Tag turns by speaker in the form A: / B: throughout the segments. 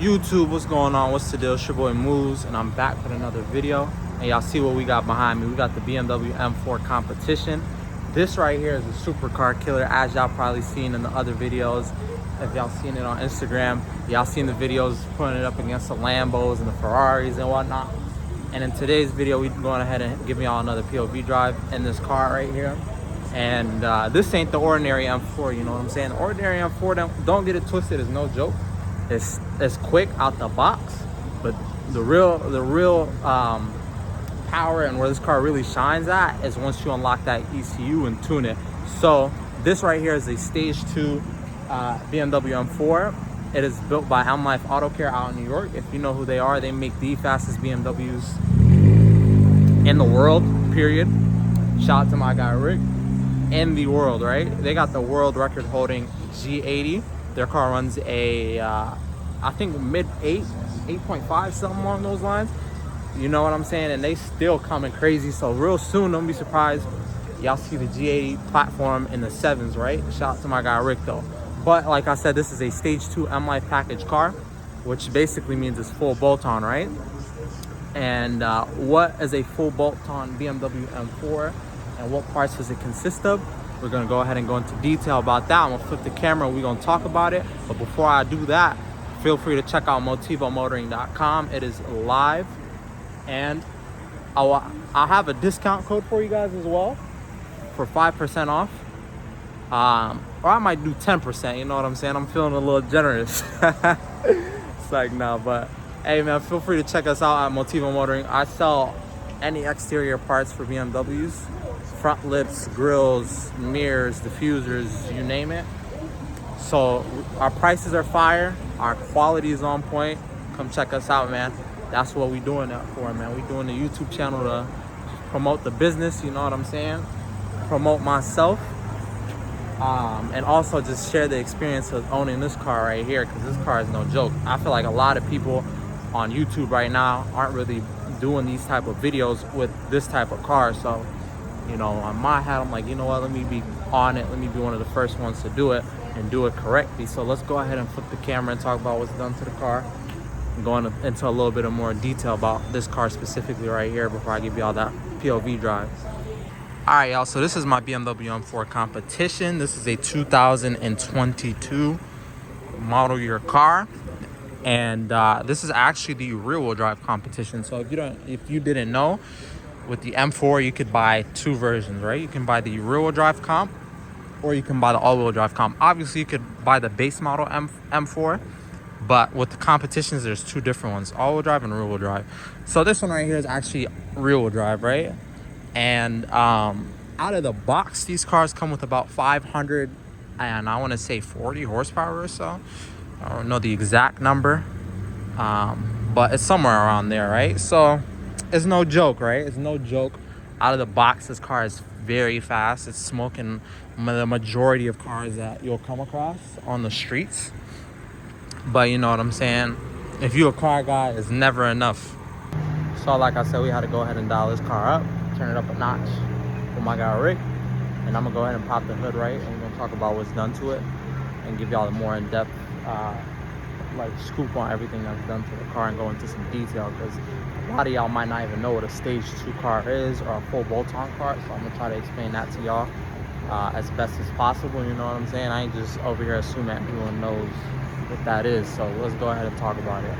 A: YouTube, what's going on? What's the deal? It's your boy Moves, and I'm back with another video. And y'all see what we got behind me. We got the BMW M4 competition. This right here is a supercar killer, as y'all probably seen in the other videos. If y'all seen it on Instagram, y'all seen the videos putting it up against the Lambos and the Ferraris and whatnot. And in today's video, we're going ahead and give y'all another POV drive in this car right here. And this ain't the ordinary M4, you know what I'm saying? The ordinary M4, don't get it twisted, is no joke. It's quick out the box, but the real power and where this car really shines at is once you unlock that ECU and tune it. So this right here is a stage 2 BMW M4. It is built by M Life Auto Care out in New York. If you know who they are, they make the fastest BMWs in the world, period. Shout out to my guy Rick. In the world, right? They got the world record holding G80. Their car runs a, I think mid 8.5, something along those lines. You know what I'm saying? And they still coming crazy. So real soon, don't be surprised, y'all see the G80 platform in the 7s, right? Shout out to my guy Rick though. But like I said, this is a stage 2 M Life package car, which basically means it's full bolt-on, right? And what is a full bolt-on BMW M4 and what parts does it consist of? We're gonna go ahead and go into detail about that. I'm gonna flip the camera and we're gonna talk about it. But before I do that, feel free to check out motivomotoring.com. It is live, and I'll have a discount code for you guys as well for 5% off. Or I might do 10%, you know what I'm saying? I'm feeling a little generous. It's like, no, but hey man, feel free to check us out at Motivo Motoring. I sell any exterior parts for BMWs. Front lips, grills, mirrors, diffusers, you name it. So our prices are fire, our quality is on point. Come check us out, man. That's what we doing that for, man. We doing the YouTube channel to promote the business, you know what I'm saying? Promote myself. And also just share the experience of owning this car right here, because this car is no joke. I feel like a lot of people on YouTube right now aren't really doing these type of videos with this type of car. So you know, on my hat, I'm like, you know what, let me be on it. Let me be one of the first ones to do it and do it correctly. So let's go ahead and flip the camera and talk about what's done to the car and go into a little bit of more detail about this car specifically right here before I give you all that POV drive. All right, y'all, so this is my BMW M4 competition. This is a 2022 model year car. And this is actually the rear-wheel drive competition. So if you didn't know, with the M4, you could buy 2 versions, right? You can buy the rear-wheel drive comp, or you can buy the all-wheel drive comp. Obviously, you could buy the base model M4, but with the competitions, there's 2 different ones, all-wheel drive and rear-wheel drive. So this one right here is actually rear-wheel drive, right? And out of the box, these cars come with about 500, and I want to say 40 horsepower or so. I don't know the exact number, but it's somewhere around there, right? So it's no joke, right? It's no joke. Out of the box, this car is very fast. It's smoking the majority of cars that you'll come across on the streets. But you know what I'm saying? If you're a car guy, it's never enough. So like I said, we had to go ahead and dial this car up, turn it up a notch with my guy Rick. And I'm gonna go ahead and pop the hood, right? And we're gonna talk about what's done to it and give y'all a more in-depth like scoop on everything that's done to the car and go into some detail, because a lot of y'all might not even know what a stage 2 car is or a full bolt-on car. So I'm gonna try to explain that to y'all as best as possible, you know what I'm saying? I ain't just over here assuming everyone knows what that is. So let's go ahead and talk about it.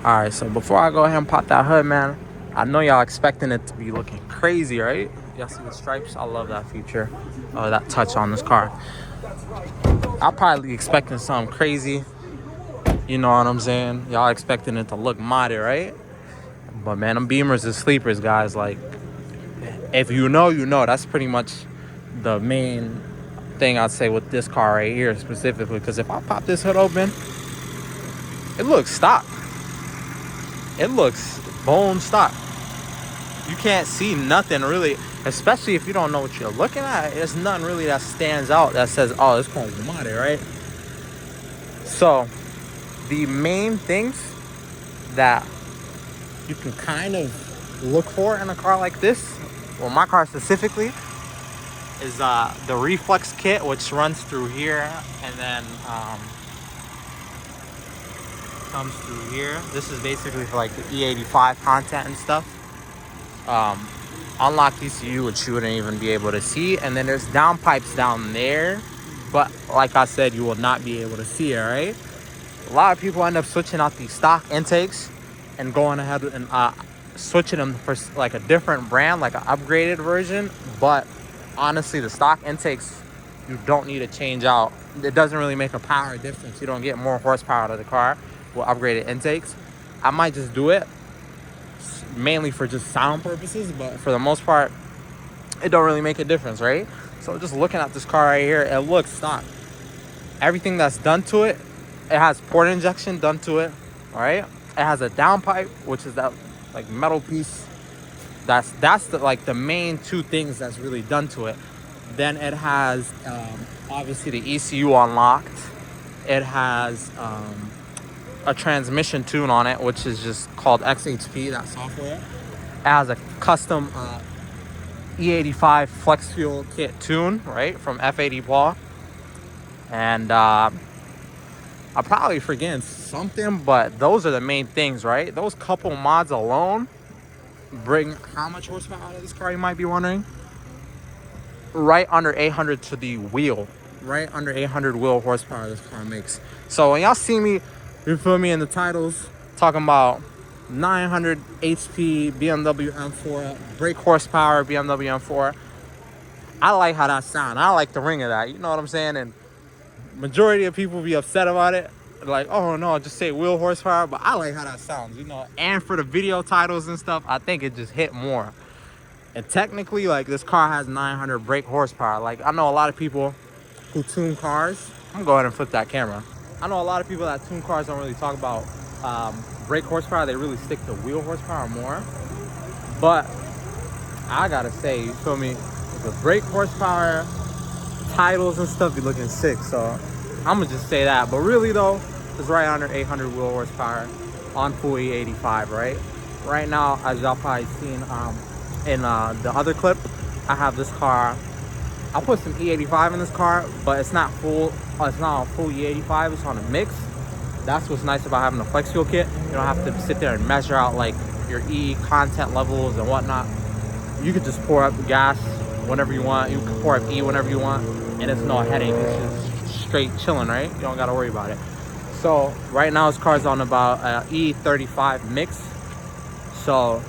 A: All right, so before I go ahead and pop that hood, man, I know y'all expecting it to be looking crazy, right? Y'all see the stripes? I love that feature, that touch on this car. I'll probably be expecting something crazy. You know what I'm saying? Y'all expecting it to look modded, right? But man, them Beamers is sleepers, guys. Like, if you know, you know. That's pretty much the main thing I'd say with this car right here specifically, because if I pop this hood open, it looks stock. It looks bone stock. You can't see nothing really, especially if you don't know what you're looking at. There's nothing really that stands out that says, oh, this car's modded, right? So the main things that you can kind of look for in a car like this, well, my car specifically, is the reflex kit, which runs through here and then comes through here. This is basically for like the E85 content and stuff. Unlocked ECU, which you wouldn't even be able to see, and then there's downpipes down there, but like I said, you will not be able to see it, right? A lot of people end up switching out these stock intakes and going ahead and switching them for like a different brand, like an upgraded version. But honestly, the stock intakes, you don't need to change out. It doesn't really make a power difference. You don't get more horsepower out of the car with upgraded intakes. I might just do it mainly for just sound purposes, but for the most part, it don't really make a difference, right? So just looking at this car right here, it looks stock. Everything that's done to it, it has port injection done to it, all right? It has a downpipe, which is that like metal piece. That's the like the main two things that's really done to it. Then it has obviously the ECU unlocked. It has a transmission tune on it, which is just called XHP, that software. It has a custom E85 flex fuel kit tune, right, from F80 Paul. And I'm probably forgetting something, but those are the main things, right? Those couple mods alone bring how much horsepower out of this car, you might be wondering? Right under 800 to the wheel. Right under 800 wheel horsepower this car makes. So when y'all see me, you feel me, in the titles talking about 900 HP BMW M4 brake horsepower BMW M4, I like how that sounds. I like the ring of that, you know what I'm saying? And majority of people be upset about it, like, oh no, just say wheel horsepower. But I like how that sounds, you know. And for the video titles and stuff, I think it just hit more. And technically, like, this car has 900 brake horsepower. Like, I know a lot of people who tune cars. I'm gonna go ahead and flip that camera. I know a lot of people that tune cars don't really talk about brake horsepower. They really stick to wheel horsepower more. But I gotta say, you feel me, the brake horsepower titles and stuff be looking sick. So I'm gonna just say that. But really though, it's right under 800 wheel horsepower on full E85, right? Right now, as y'all probably seen in the other clip, I have this car. I put some E85 in this car, but it's not full. It's not on full E85. It's on a mix. That's what's nice about having a flex fuel kit. You don't have to sit there and measure out like your E content levels and whatnot. You could just pour up the gas whenever you want. You can pour up E whenever you want, and it's no headache. It's just straight chilling, right? You don't gotta worry about it. So right now, this car's on about E35 mix. So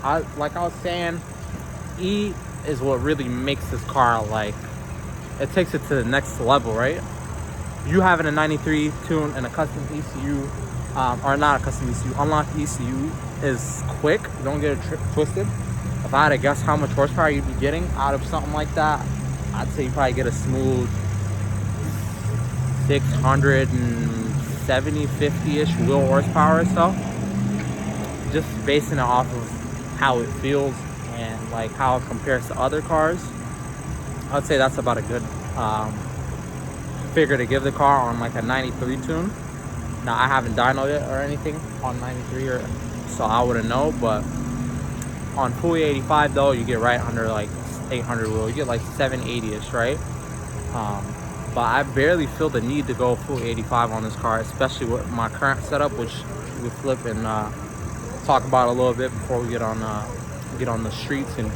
A: like I was saying, E is what really makes this car, like, it takes it to the next level, right? You having a 93 tune and a custom ECU, or not a custom ECU, unlocked ECU is quick. Don't get it twisted. If I had to guess how much horsepower you'd be getting out of something like that, I'd say you probably get a smooth 670, 50-ish wheel horsepower or so. Just basing it off of how it feels and like how it compares to other cars. I'd say that's about a good figure to give the car on like a 93 tune. Now I haven't dynoed it or anything on 93, or so I wouldn't know, but on full 85 though, you get right under like 800 wheel. You get like 780-ish, right? But I barely feel the need to go full 85 on this car, especially with my current setup, which we flip and talk about a little bit before we get on the streets, and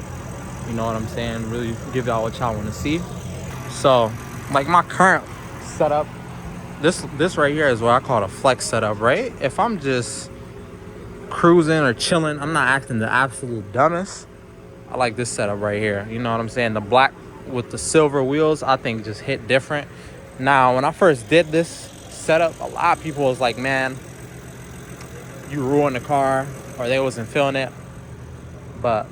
A: you know what I'm saying, really give y'all what y'all want to see. So like my current setup, this right here is what I call a flex setup, right? If I'm just cruising or chilling, I'm not acting the absolute dumbest, I like this setup right here. You know what I'm saying? The black with the silver wheels, I think just hit different. Now when I first did this setup, a lot of people was like, man, you ruined the car, or they wasn't feeling it. But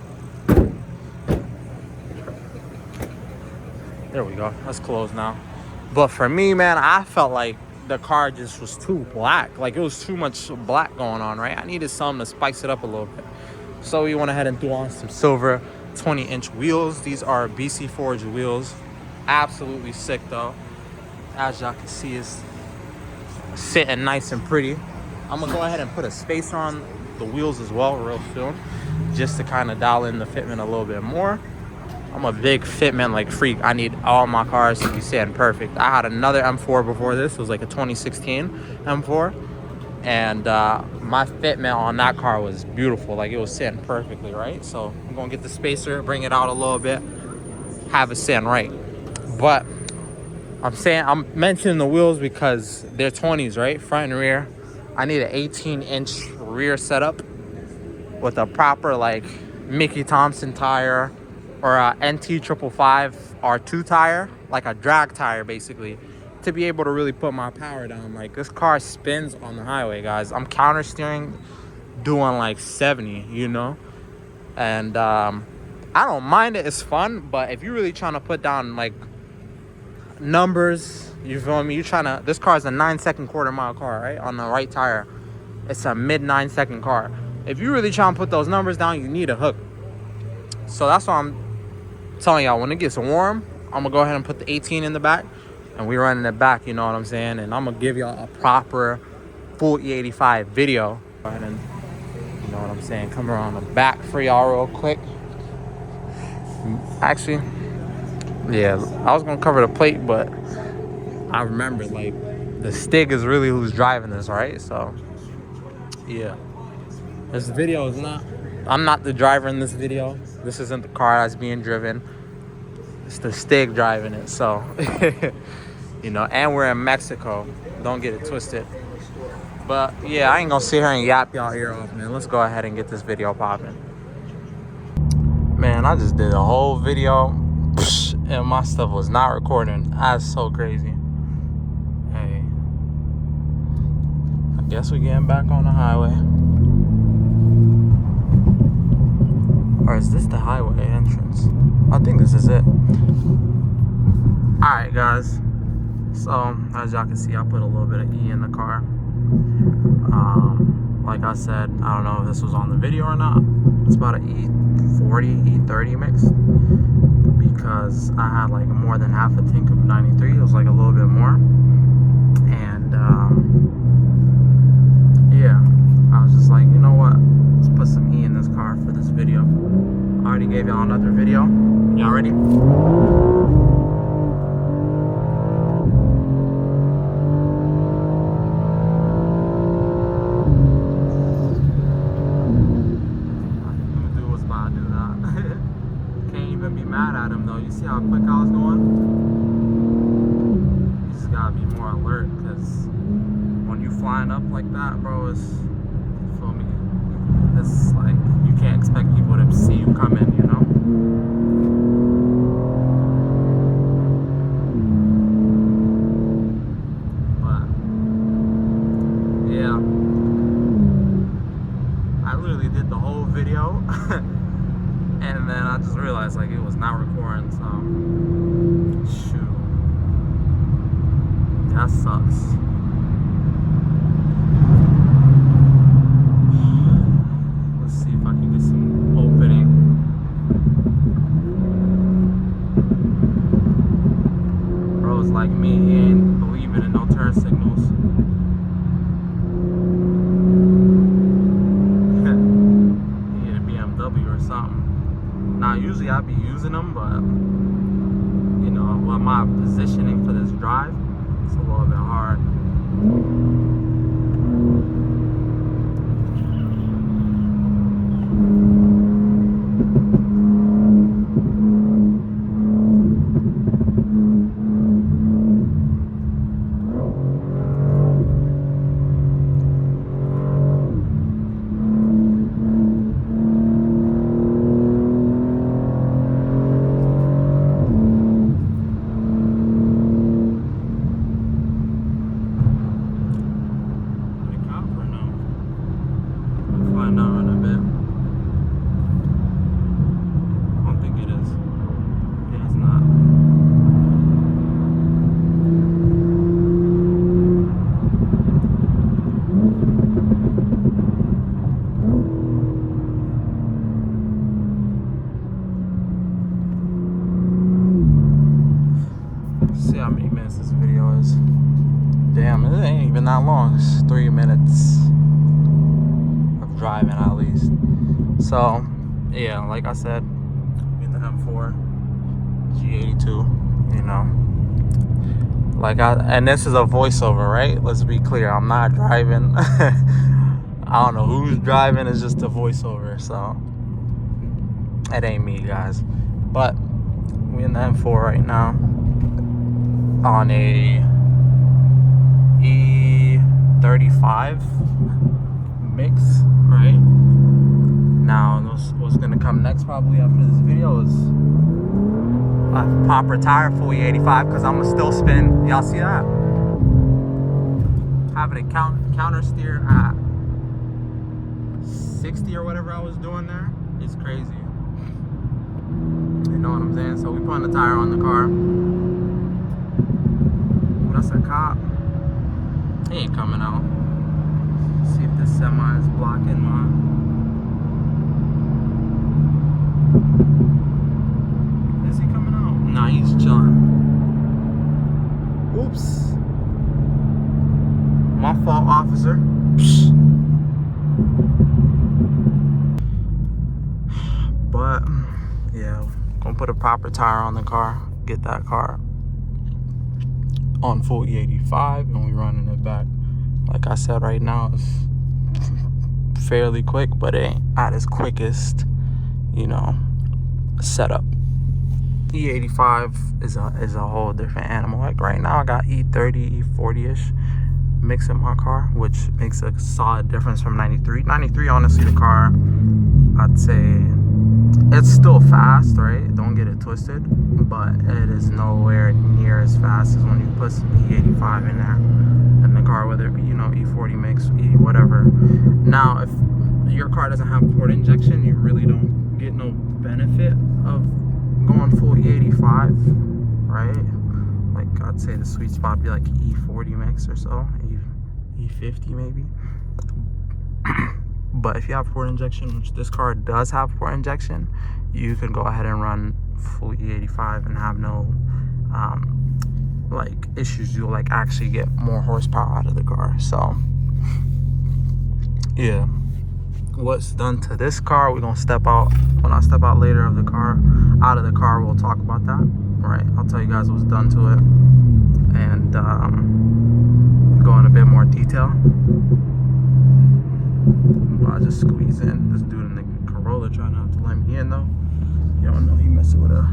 A: There we go. That's closed now. But for me, man, I felt like the car just was too black. Like, it was too much black going on, right? I needed something to spice it up a little bit. So we went ahead and threw on some silver 20-inch wheels. These are BC Forge wheels. Absolutely sick, though. As y'all can see, it's sitting nice and pretty. I'm going to go ahead and put a spacer on the wheels as well real soon, just to kind of dial in the fitment a little bit more. I'm a big fitment like freak. I need all my cars to be sitting perfect. I had another M4 before this. It was like a 2016 M4. And my fitment on that car was beautiful. Like, it was sitting perfectly, right? So I'm going to get the spacer, bring it out a little bit, have it sitting right. But I'm mentioning the wheels because they're 20s, right? Front and rear. I need an 18-inch rear setup with a proper, like, Mickey Thompson tire, or a NT 555 R2 tire, like a drag tire basically, to be able to really put my power down. Like, this car spins on the highway, guys. I'm counter steering doing like 70, you know? And I don't mind it, it's fun, but if you're really trying to put down like numbers, you feel me? This car is a 9-second quarter-mile car, right? On the right tire. It's a mid 9-second car. If you really trying to put those numbers down, you need a hook. So that's why I'm telling y'all, when it gets warm, I'm gonna go ahead and put the 18 in the back, and we running it back, you know what I'm saying? And I'm gonna give y'all a proper full E85 video. Go ahead and, you know what I'm saying, come around the back for y'all real quick. Actually, yeah, I was gonna cover the plate, but I remembered, like, the Stig is really who's driving this, right? So yeah, this video is not, I'm not the driver in this video. This isn't the car that's being driven. It's the Stig driving it. So, you know, and we're in Mexico. Don't get it twisted. But yeah, I ain't gonna sit here and yap y'all ear off, man. Let's go ahead and get this video popping. Man, I just did a whole video and my stuff was not recording. That's so crazy. Hey, I guess we're getting back on the highway. Or is this the highway entrance? I think this is it. Alright, guys. So, as y'all can see, I put a little bit of E in the car. Like I said, I don't know if this was on the video or not. It's about an E40, E30 mix. Because I had like more than half a tank of 93. It was like a little bit more. And, yeah. I was just like, you know what? Let's put some E in this car for this video. I already gave y'all another video. Y'all ready? Dude was about to do that. Can't even be mad at him though. You see how quick I was going? You just gotta be more alert, because when you flying up like that, bro, it's, feel me? It's like, you can't expect people to see you coming, you know? But, yeah. I literally did the whole video, and then I just realized, like, it was not recording, so, shoot. That sucks. Like me, he ain't believing in no turn signals. He need a BMW or something. Now, usually I be using them, but you know, with my positioning for this drive, it's a little bit hard. ain't even that long. It's 3 minutes of driving at least. So, yeah, like I said, in the M4, G82, you know. And this is a voiceover, right? Let's be clear, I'm not driving. I don't know who's driving, it's just a voiceover, so it ain't me, guys. But we in the M4 right now on a E35 mix, right? Now, what's gonna come next probably after this video is a proper tire full E85, because I'm gonna still spin. Y'all see that? Having a counter steer at 60 or whatever I was doing there is crazy. You know what I'm saying? So we putting the tire on the car. Ooh, that's a cop. He ain't coming out. See if this semi is blocking mine. Is he coming out? Nah, he's chilling. Oops. My fault, officer. But yeah, gonna put a proper tire on the car, get that car on full E85, and we running it back. Like I said, right now it's fairly quick, but it ain't at its quickest, you know, setup. E85 is a whole different animal. Like right now I got E30, E40-ish mix in my car, which makes a solid difference from 93. 93, honestly, the car, I'd say it's still fast, right? Don't get it twisted, but it is nowhere near as fast as when you put some E85 in there in the car, whether it be, you know, E40 mix, E whatever. Now, if your car doesn't have port injection, you really don't get no benefit of going full E85, right? Like I'd say the sweet spot would be like E40 mix or so, E50 maybe. But if you have port injection, which this car does have port injection, you can go ahead and run full E85 and have no like issues. You'll like actually get more horsepower out of the car. So yeah, what's done to this car, we're gonna step out. When I step out later of the car, out of the car, we'll talk about that. Right, I'll tell you guys what's done to it and go in a bit more detail. I'll just squeeze in. This dude in the Corolla trying not to let me in though. You don't know he messing with a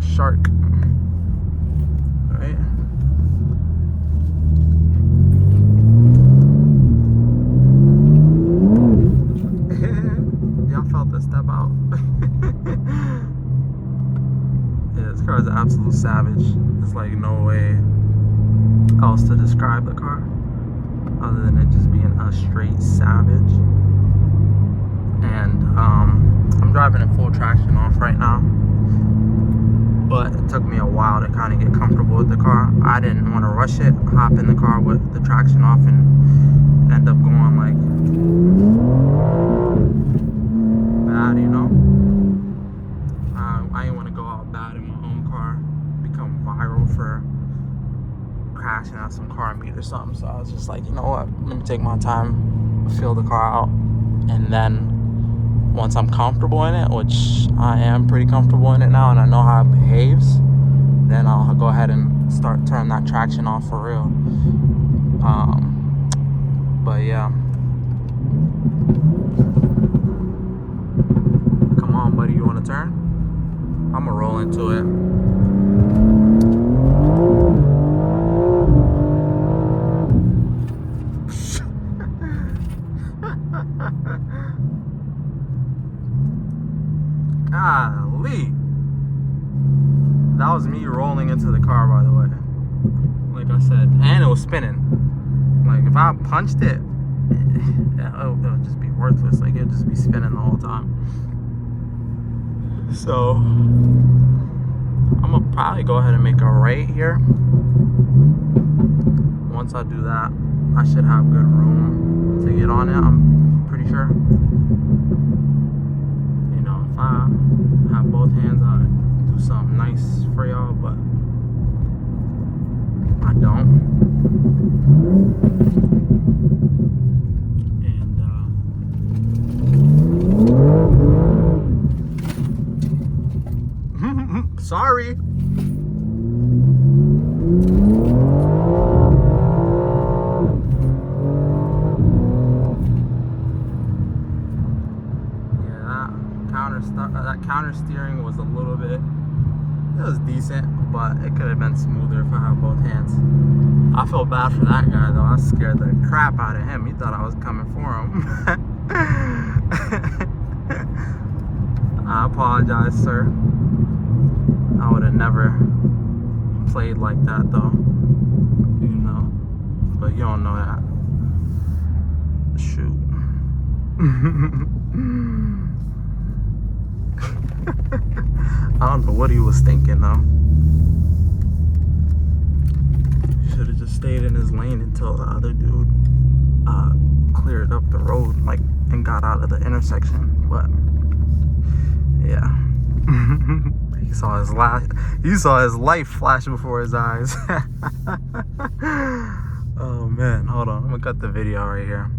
A: shark. Right? Y'all felt the step out. Yeah, this car is an absolute savage. There's like no way else to describe the car other than it just being a straight savage. And I'm driving in full traction off right now, but it took me a while to kind of get comfortable with the car. I didn't want to rush it, hop in the car with the traction off and end up going like bad, you know. I didn't want to go out bad in my own car, become viral for crashing at some car meet or something. So I was just like, you know what, let me take my time, feel the car out, and then once I'm comfortable in it, which I am pretty comfortable in it now and I know how it behaves, then I'll go ahead and turn that traction off for real. But yeah, come on buddy, you want to turn? I'm gonna roll into it. Golly. That was me rolling into the car, by the way. Like I said, and it was spinning. Like if I punched it, it would just be worthless. Like it would just be spinning the whole time. So I'm gonna probably go ahead and make a right here. Once I do that, I should have good room to get on it, I'm pretty sure. You know, if I have both hands, I'd do something nice for y'all, but I don't. And sorry. That counter steering was a little bit, it was decent, but it could have been smoother if I had both hands. I feel bad for that guy though. I scared the crap out of him. He thought I was coming for him. I apologize, sir. I would have never played like that though, you know, but you don't know that. Shoot. I don't know what he was thinking though. He should have just stayed in his lane until the other dude cleared up the road, like, and got out of the intersection. But yeah, he saw his life flash before his eyes. Oh man, hold on, I'm gonna cut the video right here.